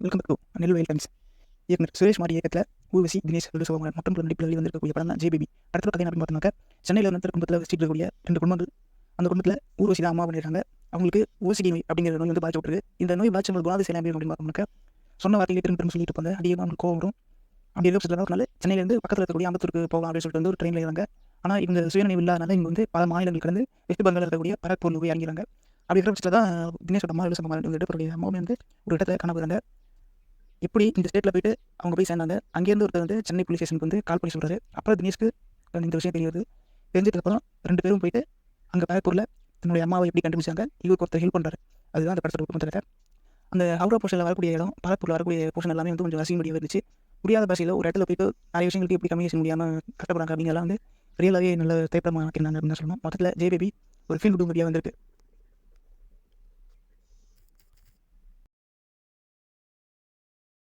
Welcome to நெல் வயல் times. இயக்குனர் சுரேஷ் மாரி இயக்கத்தில் ஊர்வசி தினேஷ் சிவகுமார் மற்றும் நடிப்பில் வெளிவந்திருக்கக்கூடிய படம் தான் ஜேபிபி. அடுத்த கதை அப்படின்னு பார்த்தோம்னாக்க, சென்னையில் வந்து குடும்பத்தில் வசிச்சுட்டு இருக்கக்கூடிய 2 குடும்பங்கள். அந்த குடும்பத்தில் ஊர்வசி தான் அம்மா பண்ணிடுறாங்க. அவங்களுக்கு ஓசிடி நோய் அப்படிங்கிற நோய் வந்து பாதிச்சுட்டு. இந்த நோய் பாதிச்சவங்க குணாதிசயம் எப்படி அப்படின்னு பார்த்தோம்னாக்க, சொன்ன வார்த்தையிலே திரும்ப திரும்ப சொல்லிட்டு இருப்பாங்க. அதிகமாக அவங்களுக்கு கோவம் வரும். அப்படி இருக்க பட்சத்தில் சென்னையிலேருந்து பக்கத்தில் இருக்கக்கூடிய அம்பத்தூருக்கு போகலாம் அப்படின்னு சொல்லிட்டு வந்து ஒரு ட்ரெயினில் ஏறாங்க. ஆனால் இவங்க சுயநினைவு இல்லாதனால இவங்க வந்து பல மாநிலங்கள் கடந்து வெஸ்ட் பெங்காலில் இருக்கக்கூடிய பரத்பூரில் போய் இறங்கிறாங்க. அப்படி இருக்கிற பட்சத்தில் தான் தினேஷோட அம்மா எடுப்பவருடைய அம்மாவுமே வந்து ஒரு இடத்துல காணப்படுறாங்க. எப்படி இந்த ஸ்டேட்டில் போயிட்டு அவங்க போய் சேர்ந்தாங்க. அங்கேருந்து ஒருத்தர் வந்து சென்னை போலீஸ் ஸ்டேஷனுக்கு வந்து கால் பண்ணி சொல்கிறாரு. அப்புறம் தினேஷ்க்கு இந்த விஷயம் தெரியுது. தெரிஞ்சதுக்கப்புறம் 2 பேரும் போயிட்டு அங்கே பரத்பூரில் தன்னுடைய அம்மாவை எப்படி கண்டுபிடிச்சாங்க, இவருக்கு ஒருத்தர் ஹெல்ப் பண்ணுறாரு. அதுதான் அந்த படத்தோட முக்கியமான. அந்த ஹவுரா போர்ஷனில் வரக்கூடிய இடம், பரத்பூரில் வரக்கூடிய போர்ஷன் எல்லாமே வந்து கொஞ்சம் ரசிக்க முடியாது இருந்துச்சு. புரியாத பாஷையில் ஒரு இடத்துல போயிட்டு நிறைய விஷயங்களுக்கு எப்படி கம்யூனிகேஷன் முடியாமல் கஷ்டப்படுறாங்க அப்படிங்கலாம் வந்து ரியலாகவே நல்ல திரைப்படமாக ஆக்கியிருந்தாங்க அப்படின்னு தான் சொல்லணும். மொத்தத்தில் ஜேபிபி ஒரு ஃபீல் குட் மூவியாக வந்திருக்கு.